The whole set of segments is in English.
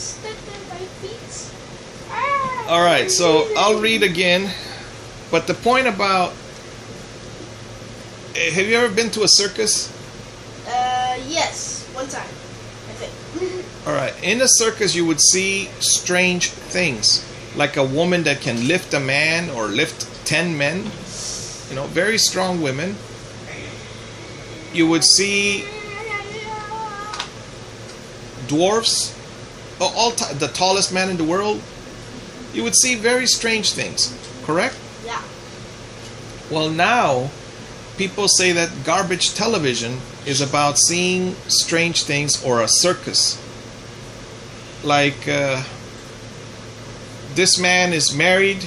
step in my feet. All right, so I'll read again. But the point about... Have you ever been to a circus? Yes, one time, I think. All right, in a circus you would see strange things. Like a woman that can lift a man or lift 10 men. You know, very strong women. You would see dwarfs, the tallest man in the world. You would see very strange things, correct? Yeah. Well, now people say that garbage television is about seeing strange things, or a circus. Like this man is married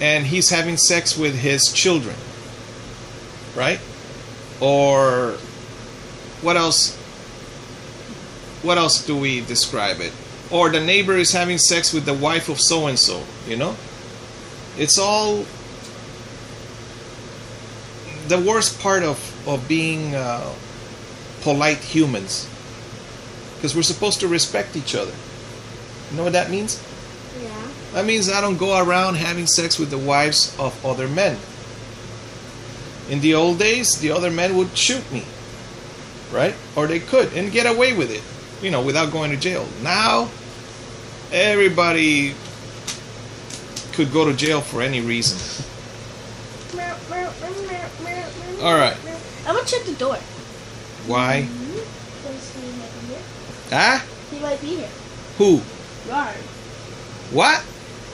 and he's having sex with his children, right? Or what else? What else do we describe it? Or the neighbor is having sex with the wife of so and so, you know? It's all the worst part of being polite humans, because we're supposed to respect each other. You know what that means? Yeah. That means I don't go around having sex with the wives of other men. In the old days, the other men would shoot me, right? Or they could, and get away with it, you know, without going to jail. Now, everybody could go to jail for any reason. All right. I'm gonna check the door. Why? Because he might be here. Ah? He might be here. Who? Yard. What?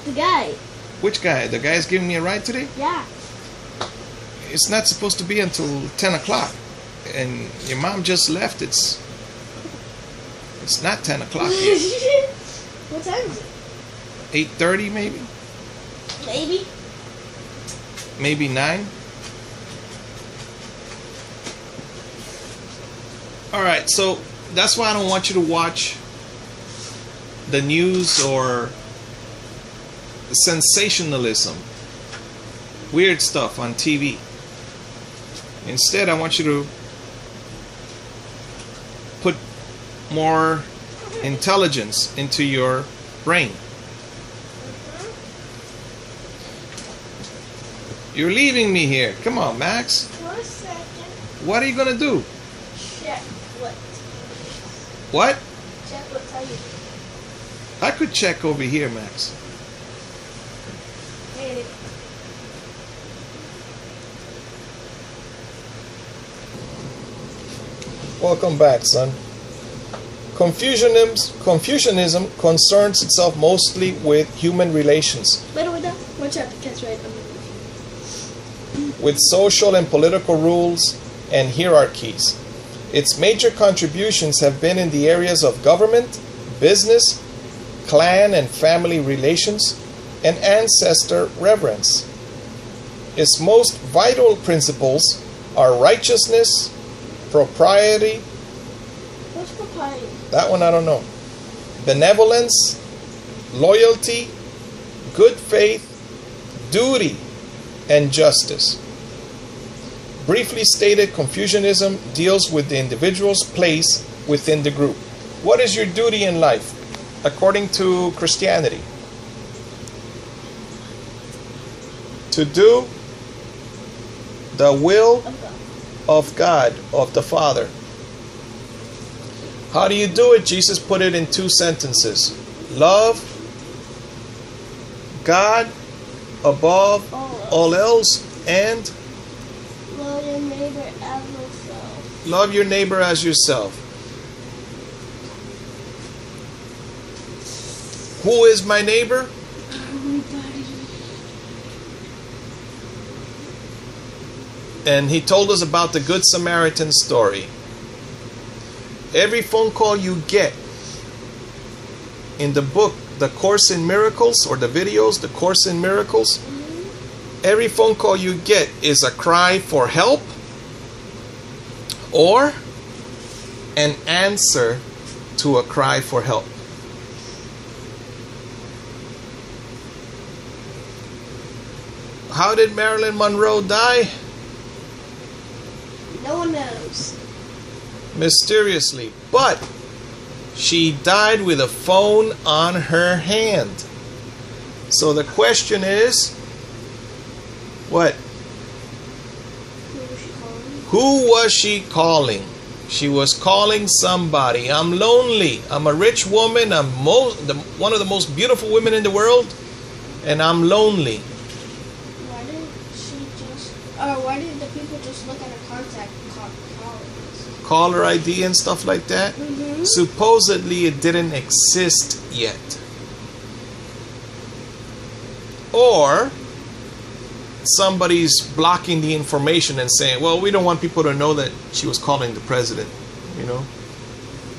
The guy. Which guy? The guy's giving me a ride today? Yeah. It's not supposed to be until 10 o'clock. And your mom just left. It's not 10 o'clock yet. What time is it? 8:30 maybe? Maybe. Maybe 9? Alright, so that's why I don't want you to watch the news or sensationalism, weird stuff on TV. Instead, I want you to put more intelligence into your brain. You're leaving me here. Come on, Max. For a second. What are you gonna do? Check what? What? Check what time it is. I could check over here, Max. Hey. Welcome back, son. Confucianism concerns itself mostly with human relations, By the way, watch out, the cat's right under me. with social and political rules and hierarchies. Its major contributions have been in the areas of government, business, clan and family relations, and ancestor reverence. Its most vital principles are righteousness, propriety, What's propriety? that one I don't know, benevolence, loyalty, good faith, duty, and justice. Briefly stated, Confucianism deals with the individual's place within the group. What is your duty in life, according to Christianity? To do the will of God, of the Father. How do you do it? Jesus put it in 2 sentences. Love God above all else, and Love your neighbor as yourself. love your neighbor as yourself. Who is my neighbor? Everybody. And he told us about the Good Samaritan story. Every phone call you get in the book, The Course in Miracles, or the videos, The Course in Miracles, every phone call you get is a cry for help or an answer to a cry for help. How did Marilyn Monroe die? No one knows. Mysteriously. But She died with a phone on her hand. So the question is, what? Who was she calling? She was calling somebody. I'm lonely. I'm a rich woman. I'm one of the most beautiful women in the world, and I'm lonely. Why didn't she just, why didn't the people just look at her contact callers? Caller ID and stuff like that? Mm-hmm. Supposedly it didn't exist yet. Or somebody's blocking the information and saying, well, we don't want people to know that she was calling the president, you know.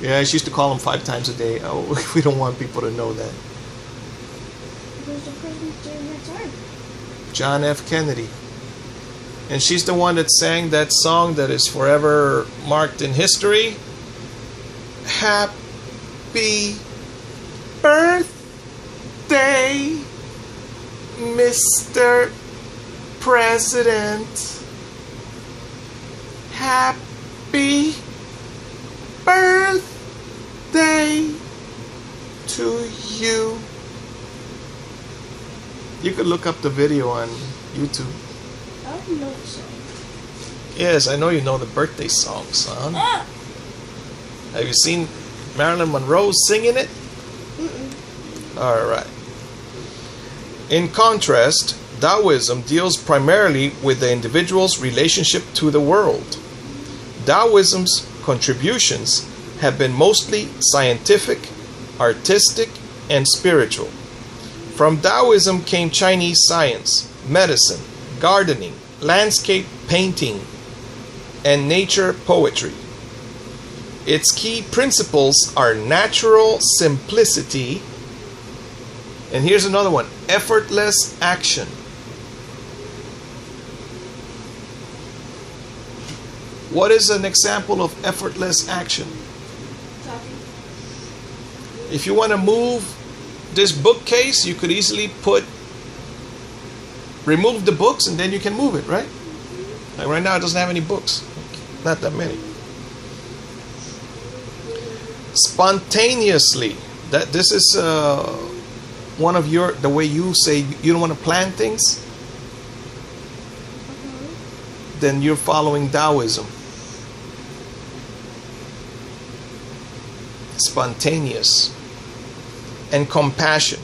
Yeah, she used to call him 5 times a day. Oh, we don't want people to know that. Who's the president during that time? John F. Kennedy. And she's the one that sang that song that is forever marked in history. Happy birthday, Mr. President. Happy birthday to you. You could look up the video on YouTube. I don't know the song. Yes, I know you know the birthday song, son. Ah! Have you seen Marilyn Monroe singing it? Mm-mm. All right. In contrast, Taoism deals primarily with the individual's relationship to the world. Taoism's contributions have been mostly scientific, artistic, and spiritual. From Taoism came Chinese science, medicine, gardening, landscape painting, and nature poetry. Its key principles are natural simplicity, and here's another one, effortless action. What is an example of effortless action? Talking. If you want to move this bookcase, you could easily remove the books and then you can move it, right? Like right now it doesn't have any books. Not that many. Spontaneously. This is one of the way you say you don't want to plan things. Then you're following Taoism. Spontaneous. And compassion.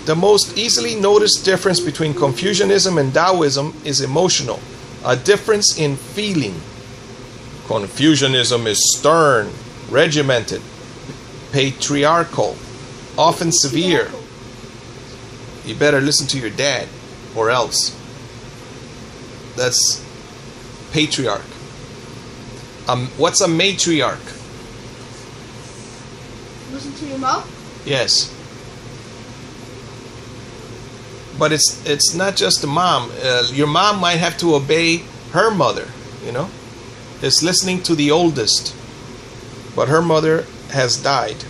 The most easily noticed difference between Confucianism and Taoism is emotional, a difference in feeling. Confucianism is stern, regimented, patriarchal, often severe. You better listen to your dad, or else. That's patriarch. What's a matriarch? Listen to your mom? Yes. But it's not just the mom. Your mom might have to obey her mother, you know. It's listening to the oldest. But her mother has died.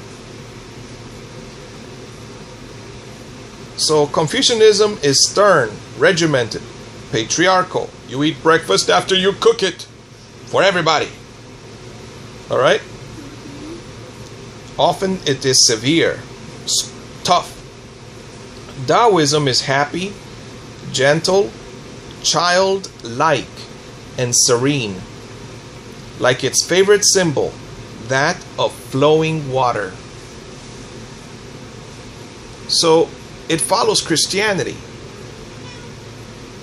So Confucianism is stern, regimented, patriarchal. You eat breakfast after you cook it. For everybody. Alright? Often it is severe, tough. Taoism is happy, gentle, childlike, and serene. Like its favorite symbol, that of flowing water. So it follows Christianity.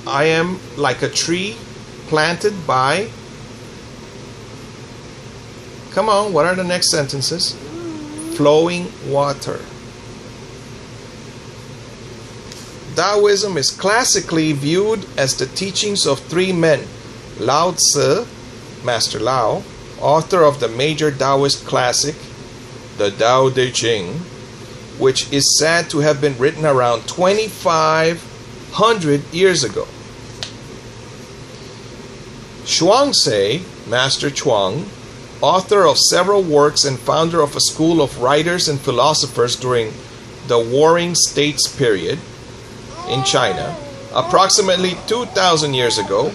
I am like a tree planted by... Come on, what are the next sentences? Flowing water. Taoism is classically viewed as the teachings of 3 men. Lao Tzu, Master Lao, author of the major Taoist classic, the Tao Te Ching, which is said to have been written around 2,500 years ago. Zhuangzi, Master Chuang, author of several works and founder of a school of writers and philosophers during the Warring States period in China, approximately 2,000 years ago,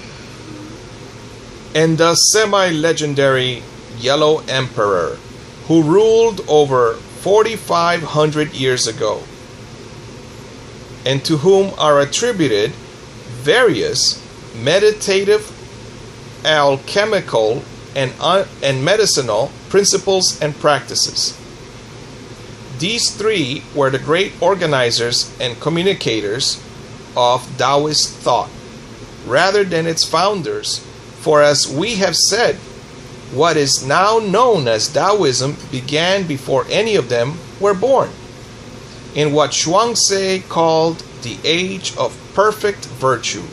and the semi-legendary Yellow Emperor, who ruled over 4,500 years ago, and to whom are attributed various meditative, alchemical, and medicinal principles and practices. These three were the great organizers and communicators of Taoist thought, rather than its founders, for as we have said, what is now known as Taoism began before any of them were born, in what Zhuangzi called the age of perfect virtue.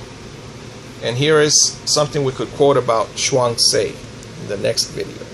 And here is something we could quote about Zhuangzi in the next video.